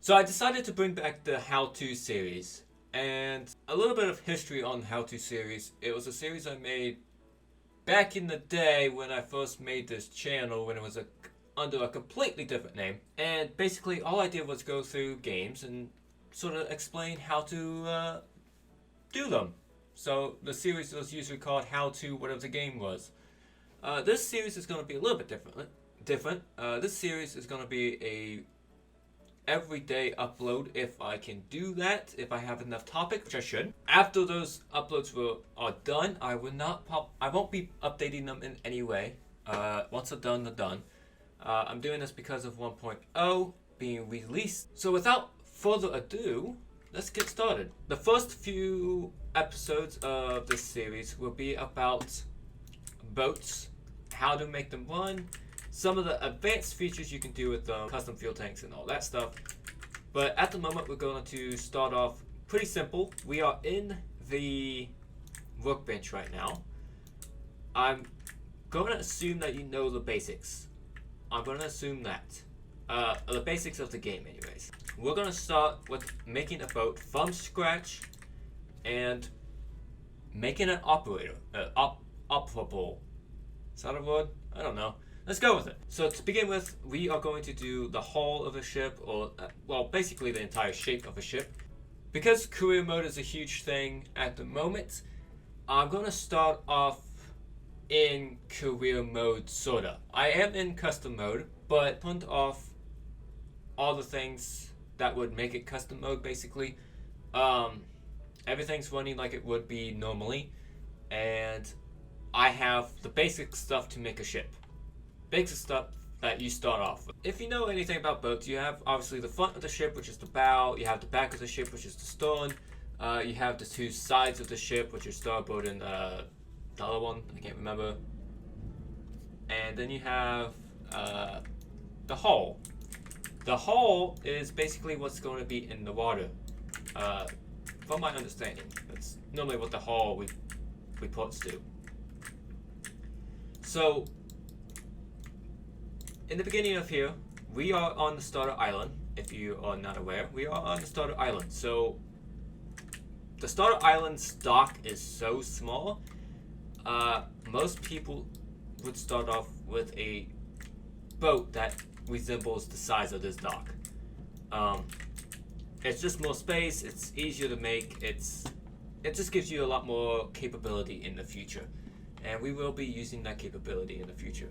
So I decided to bring back the how-to series, and a little bit of history on the how-to series. It was a series I made back in the day when I first made this channel, when it was under a completely different name. And basically all I did was go through games and sort of explain how to do them. So the series was usually called How To Whatever the Game Was. This series is going to be a little bit different. This series is going to be a everyday upload if I can do that, if I have enough topics, which I should. After those uploads are done, I won't be updating them in any way. Once they're done, they're done. I'm doing this because of 1.0 being released. So without further ado, let's get started. The first few episodes of this series will be about boats, how to make them run, some of the advanced features you can do with them, custom fuel tanks and all that stuff. But at the moment, we're going to start off pretty simple. We are in the workbench right now. I'm going to assume that you know the basics. I'm going to assume that. The basics of the game anyways. We're going to start with making a boat from scratch and making an operator. Operable. Is that a word? I don't know. Let's go with it. So to begin with, we are going to do the hull of a ship, or well, basically the entire shape of a ship. Because career mode is a huge thing at the moment, I'm going to start off in career mode, sorta. I am in custom mode, but turned off all the things that would make it custom mode, basically. Everything's running like it would be normally, and I have the basic stuff to make a ship. Basic stuff that you start off with. If you know anything about boats, you have obviously the front of the ship, which is the bow. You have the back of the ship, which is the stern. You have the two sides of the ship, which is starboard and the other one, I can't remember. And then you have the hull. The hull is basically what's going to be in the water. From my understanding, that's normally what the hull reports to. So, in the beginning of here, we are on the starter island. If you are not aware, we are on the starter island. So, the starter island's dock is so small. Most people would start off with a boat that resembles the size of this dock. It's just more space. It's easier to make. It just gives you a lot more capability in the future, and we will be using that capability in the future.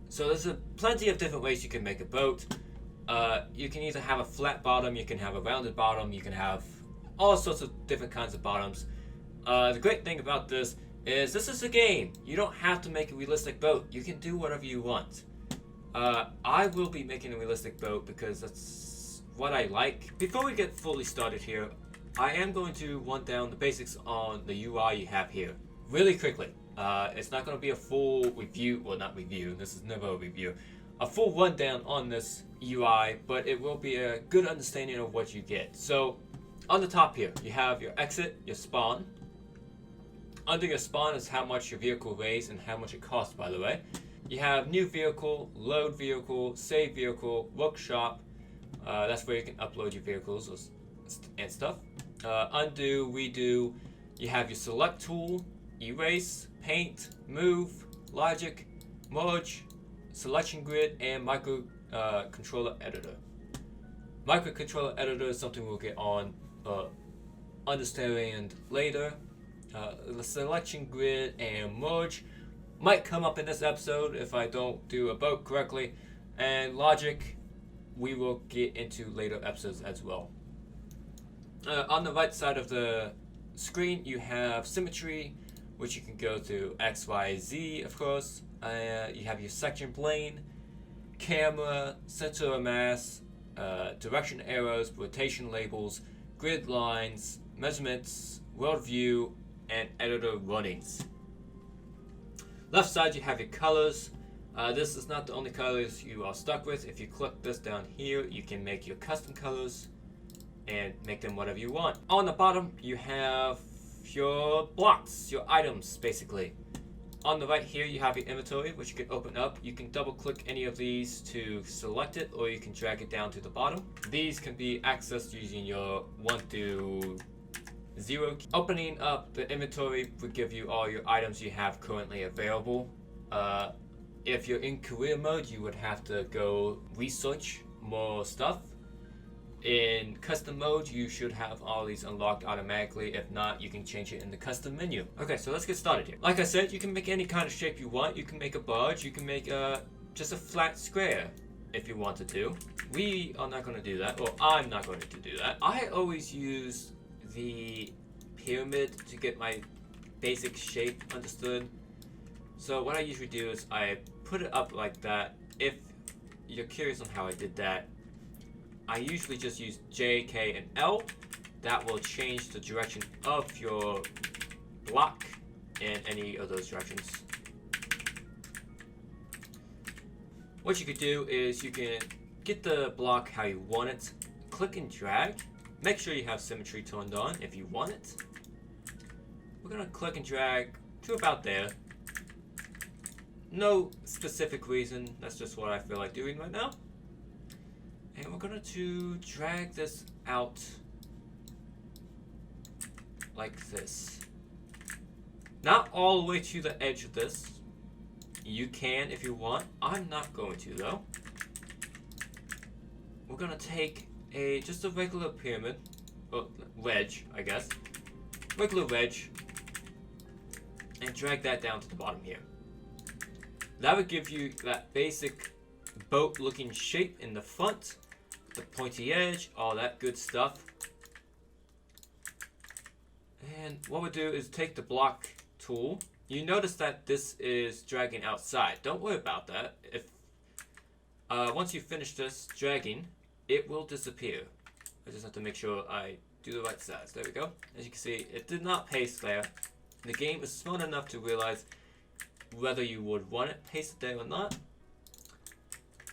So there's plenty of different ways you can make a boat. You can either have a flat bottom, you can have a rounded bottom, you can have all sorts of different kinds of bottoms. The great thing about this is a game. You don't have to make a realistic boat. You can do whatever you want. I will be making a realistic boat because that's what I like. Before we get fully started here, I am going to run down the basics on the UI you have here really quickly. It's not going to be a full review, well, not review, this is never a review, a full rundown on this UI, but it will be a good understanding of what you get. So, on the top here, you have your exit, your spawn. Under your spawn is how much your vehicle weighs and how much it costs, by the way. You have new vehicle, load vehicle, save vehicle, workshop. That's where you can upload your vehicles and stuff. Undo, redo. You have your select tool, erase, paint, move, logic, merge, selection grid, and microcontroller editor. Microcontroller editor is something we'll get on understand later. The selection grid and merge might come up in this episode if I don't do a boat correctly, and logic we will get into later episodes as well. On the right side of the screen you have symmetry, which you can go to X, Y, Z, of course. You have your section plane, camera, center of mass, direction arrows, rotation labels, grid lines, measurements, world view, and editor runnings. Left side you have your colors. This is not the only colors you are stuck with. If you click this down here, you can make your custom colors and make them whatever you want. On the bottom you have your blocks, your items basically. On the right here, you have your inventory, which you can open up. You can double click any of these to select it, or you can drag it down to the bottom. These can be accessed using your 1 through 0 key. Opening up the inventory will give you all your items you have currently available. If you're in career mode, you would have to go research more stuff. In custom mode, you should have all these unlocked automatically. If not, you can change it in the custom menu. Okay, so let's get started here. Like I said, you can make any kind of shape you want. You can make a barge, you can make just a flat square if you wanted to. We are not going to do that, or I'm not going to do that. I always use the pyramid to get my basic shape understood. So what I usually do is I put it up like that. If you're curious on how I did that, I usually just use J, K, and L. That will change the direction of your block in any of those directions. What you could do is you can get the block how you want it, click and drag. Make sure you have symmetry turned on if you want it. We're going to click and drag to about there. No specific reason, that's just what I feel like doing right now. And we're going to drag this out like this. Not all the way to the edge of this. You can if you want. I'm not going to though. We're going to take just a regular pyramid, or wedge, I guess. Regular wedge. And drag that down to the bottom here. That would give you that basic boat looking shape in the front. The pointy edge, all that good stuff. And what we'll do is take the block tool. You notice that this is dragging outside. Don't worry about that. If once you finish this dragging, it will disappear. I just have to make sure I do the right size. There we go. As you can see, it did not paste there. The game is smart enough to realize whether you would want it pasted there or not.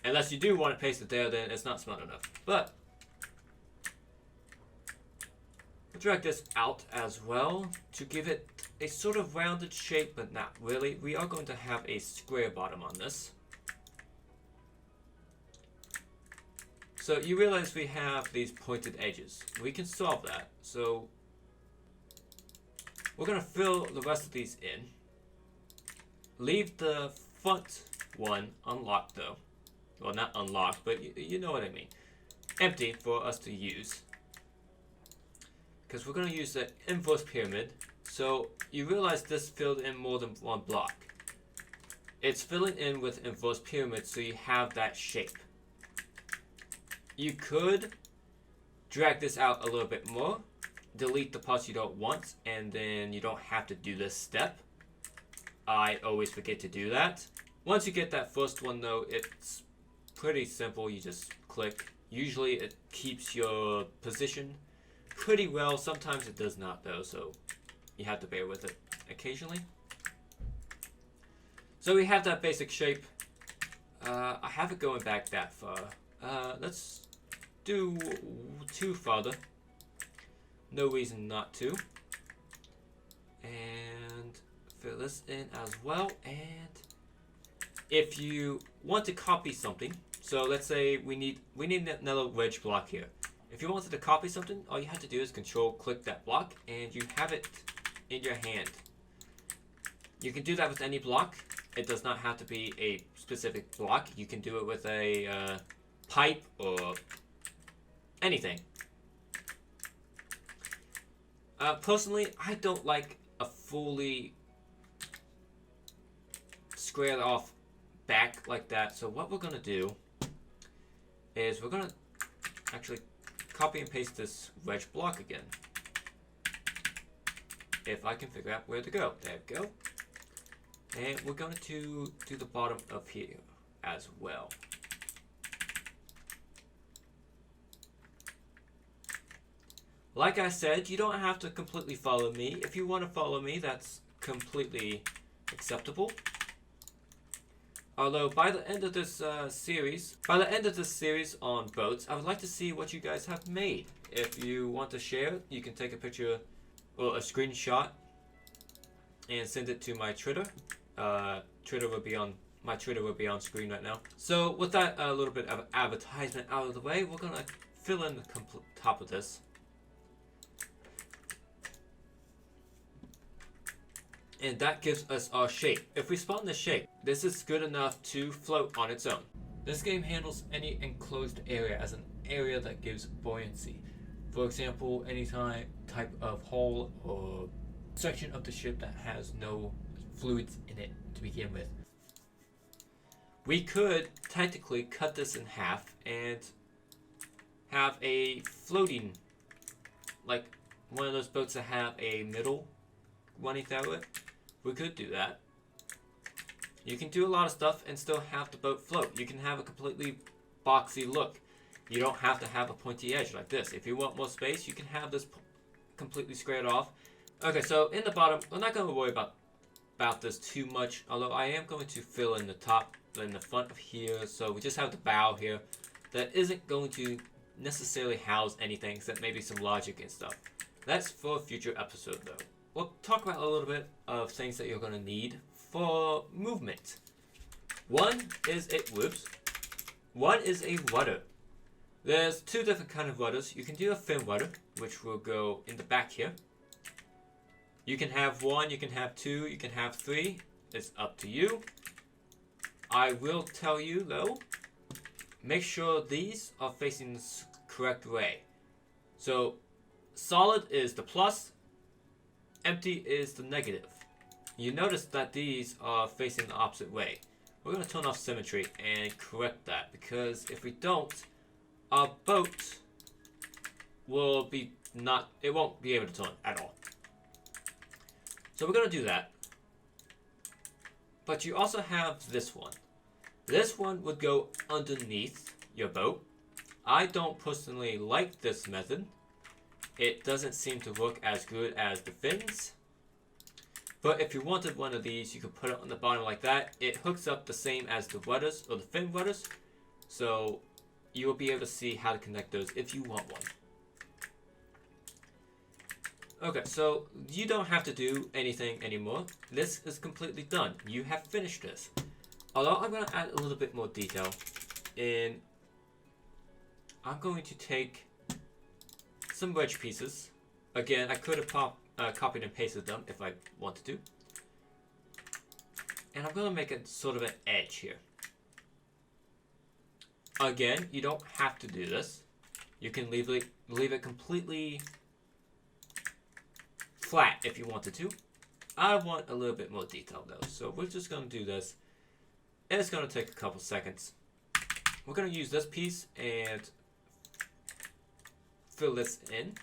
Unless you do want it pasted there, then it's not smart enough. But we'll drag this out as well to give it a sort of rounded shape, but not really. We are going to have a square bottom on this. So you realize we have these pointed edges. We can solve that. So we're going to fill the rest of these in. Leave the front one unlocked though. Well, not unlocked, but you know what I mean. Empty for us to use. Because we're going to use the inverse pyramid. So you realize this filled in more than one block. It's filling in with inverse pyramid so you have that shape. You could drag this out a little bit more. Delete the parts you don't want, and then you don't have to do this step. I always forget to do that. Once you get that first one though, it's pretty simple. You just click. Usually it keeps your position pretty well. Sometimes it does not though, so you have to bear with it occasionally. So we have that basic shape. I have it going back that far. Let's do 2 farther. No reason not to. And fill this in as well. And if you want to copy something, so let's say we need another wedge block here. If you wanted to copy something, all you have to do is control click that block and you have it in your hand. You can do that with any block. It does not have to be a specific block. You can do it with a pipe or anything. Personally, I don't like a fully squared off back like that. So what we're going to do is we're going to actually copy and paste this wedge block again. If I can figure out where to go. There we go. And we're going to do the bottom of here as well. Like I said, you don't have to completely follow me. If you want to follow me, that's completely acceptable. Although by the end of this series on boats, I would like to see what you guys have made. If you want to share it, you can take a picture or a screenshot and send it to my Twitter. Twitter will be on. My Twitter will be on screen right now. So with that a little bit of advertisement out of the way, we're gonna fill in the top of this. And that gives us our shape. If we spawn the shape, this is good enough to float on its own. This game handles any enclosed area as an area that gives buoyancy. For example, any type of hull or section of the ship that has no fluids in it to begin with. We could technically cut this in half and have a floating, like one of those boats that have a middle running through it. We could do that. You can do a lot of stuff and still have the boat float. You can have a completely boxy look. You don't have to have a pointy edge like this. If you want more space, you can have this completely squared off. Okay, so in the bottom, we're not going to worry about this too much, although I am going to fill in the top, in the front of here, so we just have the bow here. That isn't going to necessarily house anything except maybe some logic and stuff. That's for a future episode though. We'll talk about a little bit of things that you're going to need for movement. One is a rudder. There's two different kind of rudders. You can do a fin rudder, which will go in the back here. You can have one, you can have two, you can have three. It's up to you. I will tell you though, make sure these are facing the correct way. So solid is the plus, empty is the negative. You notice that these are facing the opposite way. We're going to turn off symmetry and correct that, because if we don't, our boat will be it won't be able to turn at all. So we're going to do that. But you also have this one. This one would go underneath your boat. I don't personally like this method. It doesn't seem to work as good as the fins. But if you wanted one of these, you could put it on the bottom like that. It hooks up the same as the rudders or the fin rudders. So you will be able to see how to connect those if you want one. Okay, so you don't have to do anything anymore. This is completely done. You have finished this. Although I'm going to add a little bit more detail in, I'm going to take some wedge pieces. Again, I could have copied and pasted them if I wanted to. And I'm going to make a sort of an edge here. Again, you don't have to do this. You can leave it completely flat if you wanted to. I want a little bit more detail though, so we're just going to do this. And it's going to take a couple seconds. We're going to use this piece and fill this in.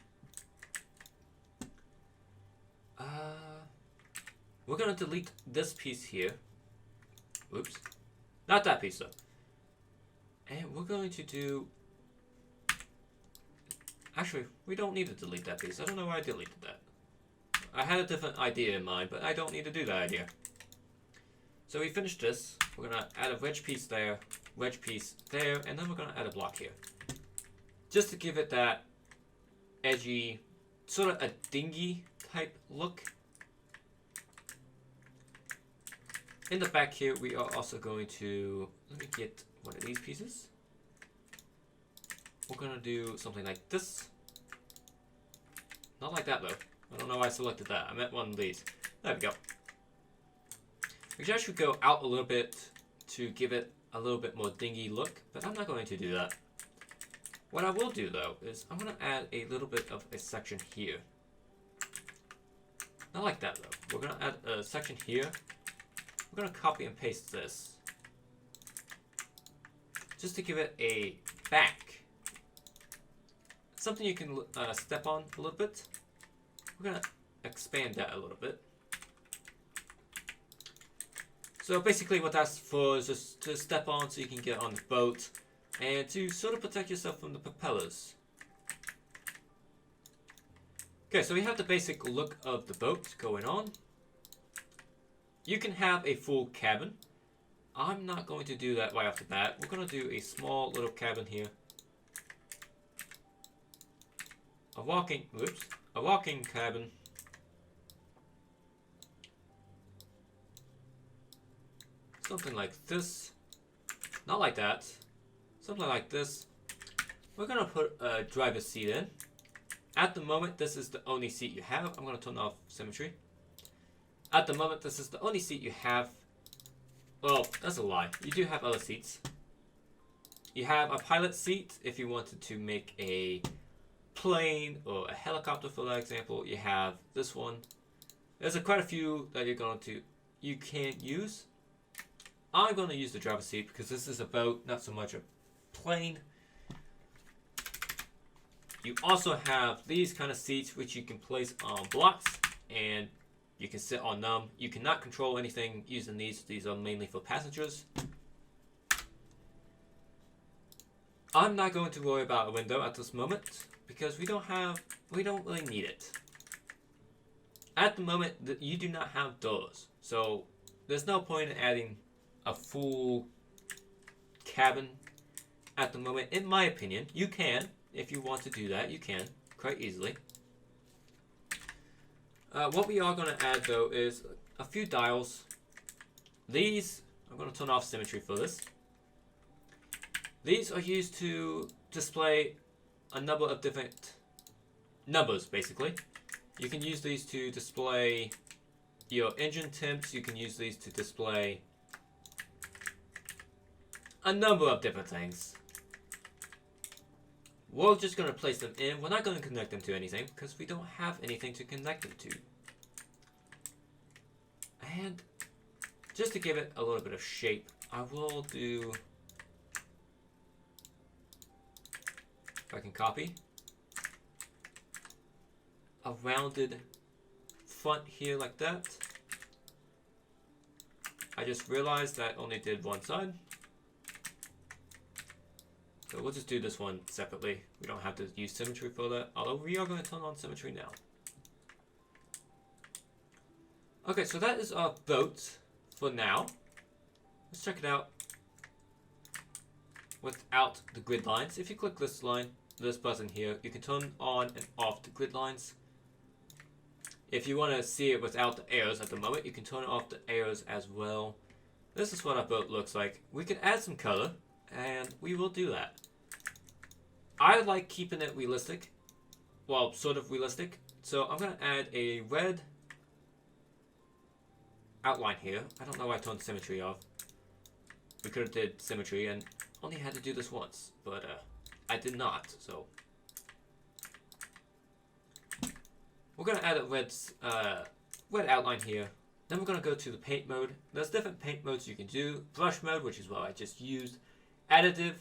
We're going to delete this piece here. Oops. Not that piece though. And we're going to do... Actually, we don't need to delete that piece. I don't know why I deleted that. I had a different idea in mind, but I don't need to do that idea. So we finished this. We're going to add a wedge piece there, and then we're going to add a block here. Just to give it that edgy, sort of a dinghy type look. In the back here, we are also going to, let me get one of these pieces. We're going to do something like this. Not like that though. I don't know why I selected that. I meant one of these. There we go. We should actually go out a little bit to give it a little bit more dingy look, but I'm not going to do that. What I will do though is I'm going to add a little bit of a section here. Not like that though. We're going to add a section here. We're going to copy and paste this. Just to give it a back. Something you can step on a little bit. We're going to expand that a little bit. So basically what that's for is just to step on so you can get on the boat and to sort of protect yourself from the propellers. Okay, so we have the basic look of the boat going on. You can have a full cabin. I'm not going to do that right off the bat. We're going to do a small little cabin here. A walking cabin. something like this. Not like that. Something like this. We're gonna put a driver's seat in. At the moment, this is the only seat you have. I'm gonna turn off symmetry. At the moment, this is the only seat you have. Well, that's a lie. You do have other seats. You have a pilot seat if you wanted to make a plane or a helicopter, for that example. You have this one. There's quite a few that you can't use. I'm going to use the driver's seat because this is a boat, not so much a plane. You also have these kind of seats which you can place on blocks and you can sit on them. You cannot control anything using these. These are mainly for passengers. I'm not going to worry about a window at this moment because we don't really need it. At the moment, you do not have doors, so there's no point in adding a full cabin at the moment. In my opinion, you can, if you want to do that, you can quite easily. What we are going to add though is a few dials. These, I'm going to turn off symmetry for this. These are used to display a number of different numbers, basically. You can use these to display your engine temps. You can use these to display a number of different things. We're just going to place them in. We're not going to connect them to anything because we don't have anything to connect them to. And just to give it a little bit of shape, I will do... If I can copy. A rounded front here like that. I just realized that I only did one side. So we'll just do this one separately. We don't have to use symmetry for that. Although we are going to turn on symmetry now. Okay, so that is our boat for now. Let's check it out without the grid lines. If you click this line, this button here, you can turn on and off the grid lines. If you want to see it without the arrows at the moment, you can turn off the arrows as well. This is what our boat looks like. We can add some color, and we will do that. I like keeping it realistic. Well, sort of realistic. So I'm going to add a red outline here. I don't know why I turned symmetry off. We could have did symmetry and only had to do this once, but I did not, so. We're going to add a red outline here. Then we're going to go to the paint mode. There's different paint modes you can do. Brush mode, which is what I just used. Additive,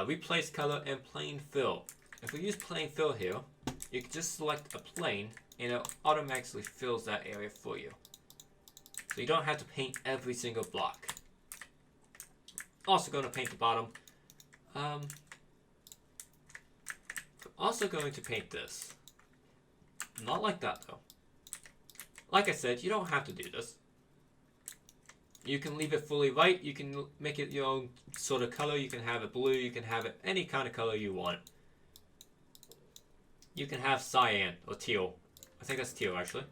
replace color, and plain fill. If we use plain fill here, you can just select a plane and it automatically fills that area for you. So you don't have to paint every single block. Also going to paint the bottom. Also going to paint this. Not like that though. Like I said, you don't have to do this. You can leave it fully white. You can make it your own sort of color. You can have it blue. You can have it any kind of color you want. You can have cyan or teal. I think that's teal actually.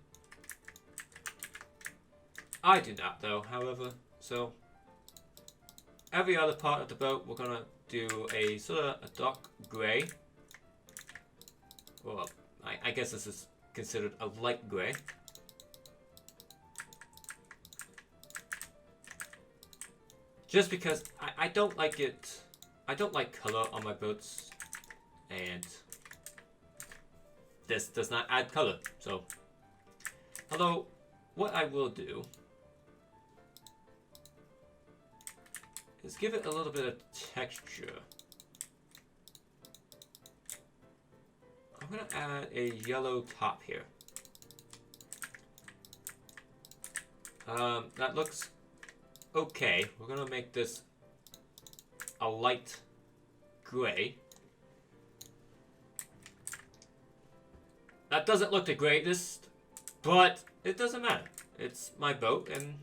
I do not though, however. So every other part of the boat, we're gonna do a sort of a dark gray. Well, I guess this is considered a light gray. Just because I don't like it. I don't like color on my boats. And this does not add color. So, although, what I will do is give it a little bit of texture. I'm going to add a yellow top here. That looks okay. We're going to make this a light gray. That doesn't look the greatest, but it doesn't matter. It's my boat, and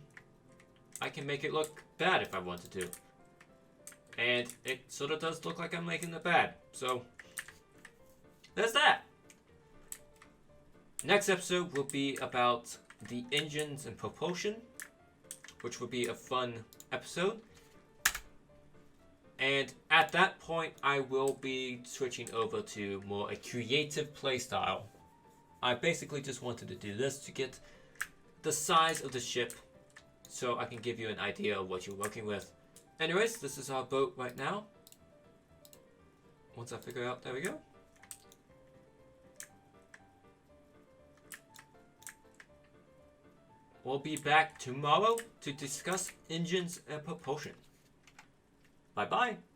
I can make it look bad if I wanted to. And it sort of does look like I'm making it bad. So, there's that. Next episode will be about the engines and propulsion. which would be a fun episode. And at that point, I will be switching over to more a creative playstyle. I basically just wanted to do this to get the size of the ship so I can give you an idea of what you're working with. Anyways, this is our boat right now. Once I figure out, there we go. We'll be back tomorrow to discuss engines and propulsion. Bye bye.